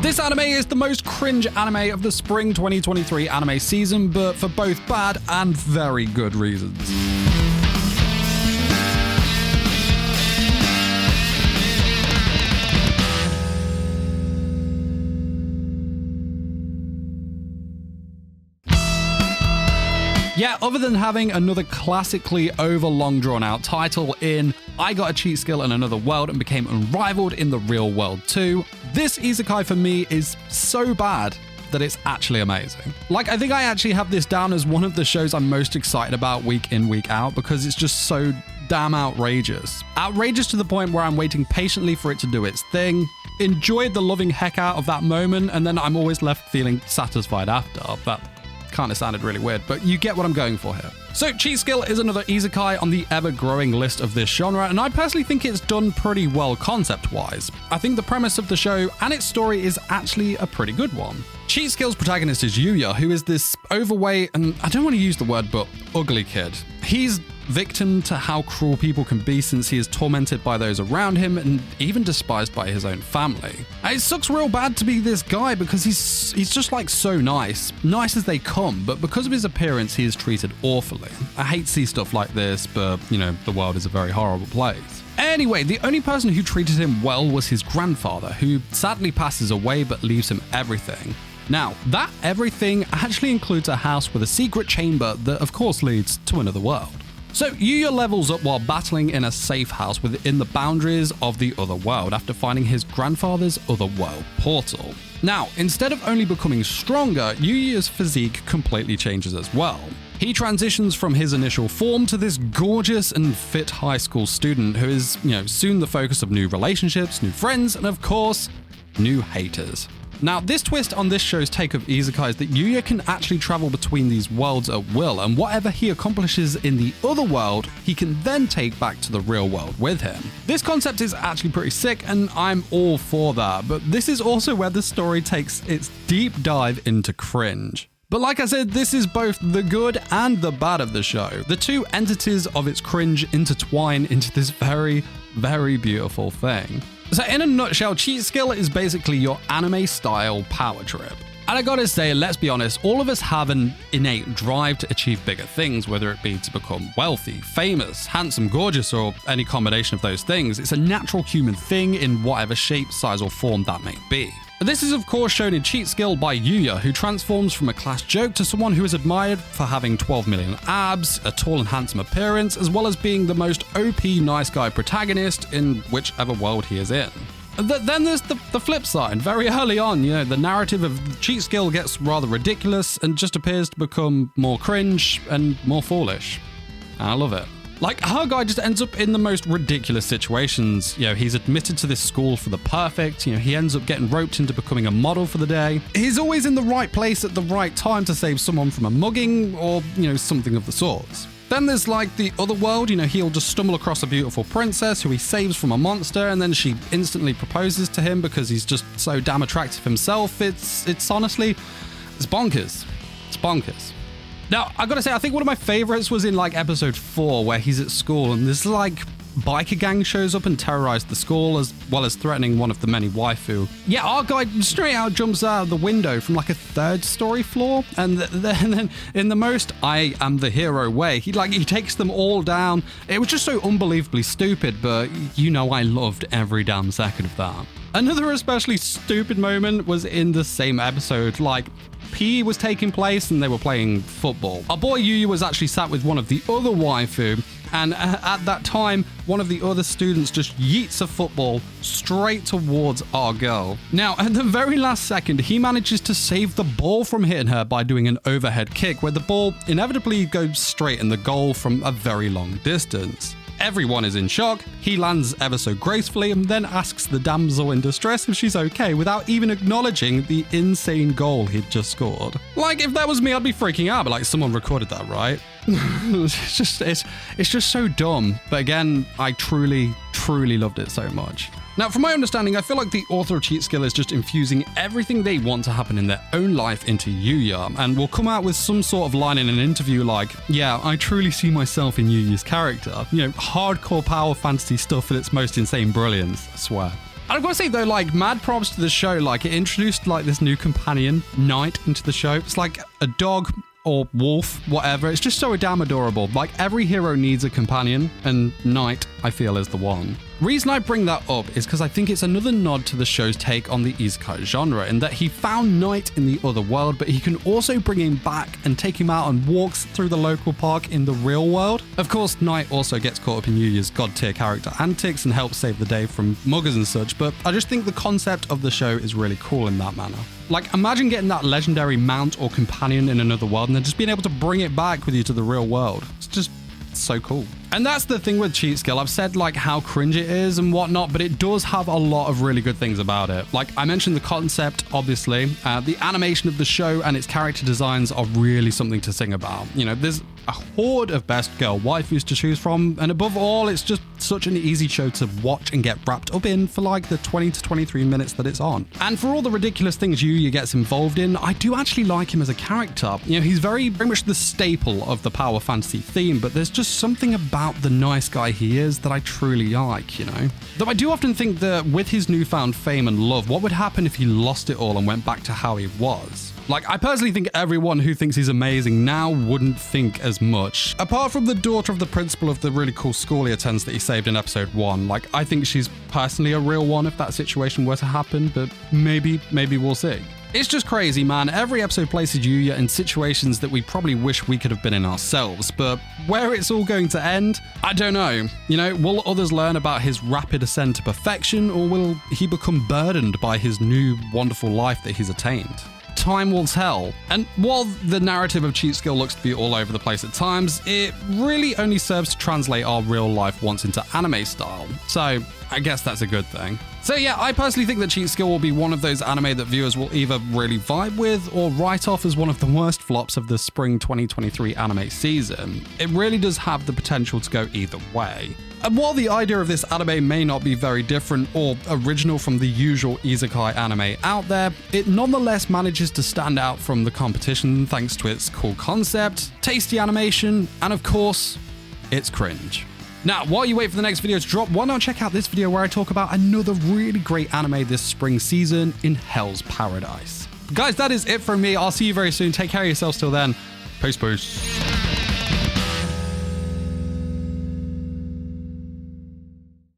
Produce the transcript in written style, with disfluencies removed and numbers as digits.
This anime is the most cringe anime of the spring 2023 anime season, but for both bad and very good reasons. Yeah, other than having another classically over long drawn out title in I Got a Cheat Skill in Another World and became unrivaled in the real world too, this isekai for me is so bad that it's actually amazing. Like, I think I actually have this down as one of the shows I'm most excited about week in, week out, because it's just so damn outrageous. Outrageous to the point where I'm waiting patiently for it to do its thing, enjoyed the loving heck out of that moment, and then I'm always left feeling satisfied after. That kind of sounded really weird, but you get what I'm going for here. So Cheat Skill is another isekai on the ever-growing list of this genre, and I personally think it's done pretty well concept-wise. I think the premise of the show and its story is actually a pretty good one. Cheat Skill's protagonist is Yuya, who is this overweight, and I don't want to use the word, but ugly kid. He's victim to how cruel people can be since he is tormented by those around him and even despised by his own family. And it sucks real bad to be this guy because he's just like so nice as they come, but because of his appearance he is treated awfully. I hate to see stuff like this, but you know, the world is a very horrible place. Anyway, the only person who treated him well was his grandfather, who sadly passes away but leaves him everything. Now, that everything actually includes a house with a secret chamber that of course leads to another world. So Yuya levels up while battling in a safe house within the boundaries of the other world after finding his grandfather's otherworld portal. Now, instead of only becoming stronger, Yuya's physique completely changes as well. He transitions from his initial form to this gorgeous and fit high school student who is, soon the focus of new relationships, new friends, and of course, new haters. Now, this twist on this show's take of isekai is that Yuya can actually travel between these worlds at will, and whatever he accomplishes in the other world, he can then take back to the real world with him. This concept is actually pretty sick, and I'm all for that, but this is also where the story takes its deep dive into cringe. But like I said, this is both the good and the bad of the show. The two entities of its cringe intertwine into this very, very beautiful thing. So in a nutshell, Cheat Skill is basically your anime-style power trip. And I gotta say, let's be honest, all of us have an innate drive to achieve bigger things, whether it be to become wealthy, famous, handsome, gorgeous, or any combination of those things. It's a natural human thing in whatever shape, size, or form that may be. This is of course shown in Cheat Skill by Yuya, who transforms from a class joke to someone who is admired for having 12 million abs, a tall and handsome appearance, as well as being the most OP nice guy protagonist in whichever world he is in. Then there's the flip side. Very early on, the narrative of Cheat Skill gets rather ridiculous and just appears to become more cringe and more foolish. And I love it. Like, our guy just ends up in the most ridiculous situations. He's admitted to this school for the perfect. He ends up getting roped into becoming a model for the day. He's always in the right place at the right time to save someone from a mugging or, something of the sorts. Then there's like the other world, he'll just stumble across a beautiful princess who he saves from a monster, and then she instantly proposes to him because he's just so damn attractive himself. It's honestly, it's bonkers. It's bonkers. Now, I gotta say, I think one of my favorites was in like episode 4 where he's at school and this like biker gang shows up and terrorize the school as well as threatening one of the many waifu. Yeah, our guy straight out jumps out of the window from like a 3rd story floor, and then in the most I am the hero way, he takes them all down. It was just so unbelievably stupid, but I loved every damn second of that. Another especially stupid moment was in the same episode. Like, PE was taking place and they were playing football. Our boy Yuya was actually sat with one of the other waifu, and at that time, one of the other students just yeets a football straight towards our girl. Now, at the very last second, he manages to save the ball from hitting her by doing an overhead kick where the ball inevitably goes straight in the goal from a very long distance. Everyone is in shock. He lands ever so gracefully and then asks the damsel in distress if she's okay without even acknowledging the insane goal he'd just scored. Like, if that was me, I'd be freaking out, but like, someone recorded that, right? it's just so dumb. But again, I truly loved it so much. Now, from my understanding, I feel like the author of Cheat Skill is just infusing everything they want to happen in their own life into Yuya, and will come out with some sort of line in an interview like, yeah, I truly see myself in Yuya's character. Hardcore power fantasy stuff at its most insane brilliance, I swear. And I've got to say though, like, mad props to the show. Like, it introduced like this new companion, Knight, into the show. It's like a dog or wolf, whatever. It's just so damn adorable. Like, every hero needs a companion, and Knight, I feel, is the one. Reason I bring that up is because I think it's another nod to the show's take on the isekai genre, in that he found Knight in the other world, but he can also bring him back and take him out on walks through the local park in the real world. Of course, Knight also gets caught up in Yuya's god tier character antics and helps save the day from muggers and such, but I just think the concept of the show is really cool in that manner. Like, imagine getting that legendary mount or companion in another world and then just being able to bring it back with you to the real world. It's just so cool. And that's the thing with Cheat Skill. I've said like how cringe it is and whatnot, but it does have a lot of really good things about it. Like I mentioned, the concept, obviously, the animation of the show and its character designs are really something to sing about. You know, there's a horde of best girl waifus to choose from, and above all, it's just such an easy show to watch and get wrapped up in for like the 20 to 23 minutes that it's on. And for all the ridiculous things Yuya gets involved in, I do actually like him as a character. You know, he's very much the staple of the power fantasy theme, but there's just something about the nice guy he is that I truly like, you know? Though I do often think that with his newfound fame and love, what would happen if he lost it all and went back to how he was? Like, I personally think everyone who thinks he's amazing now wouldn't think as much. Apart from the daughter of the principal of the really cool school he attends that he saved in episode 1. Like, I think she's personally a real one if that situation were to happen, but maybe we'll see. It's just crazy, man. Every episode places Yuya in situations that we probably wish we could have been in ourselves, but where it's all going to end, I don't know. You know, will others learn about his rapid ascent to perfection, or will he become burdened by his new wonderful life that he's attained? Time will tell. And while the narrative of Cheat Skill looks to be all over the place at times, it really only serves to translate our real life once into anime style. So I guess that's a good thing. So yeah, I personally think that Cheat Skill will be one of those anime that viewers will either really vibe with or write off as one of the worst flops of the spring 2023 anime season. It really does have the potential to go either way. And while the idea of this anime may not be very different or original from the usual isekai anime out there, it nonetheless manages to stand out from the competition thanks to its cool concept, tasty animation, and of course, its cringe. Now, while you wait for the next video to drop, why not check out this video where I talk about another really great anime this spring season, in Hell's Paradise. Guys, that is it from me. I'll see you very soon. Take care of yourselves till then. Peace.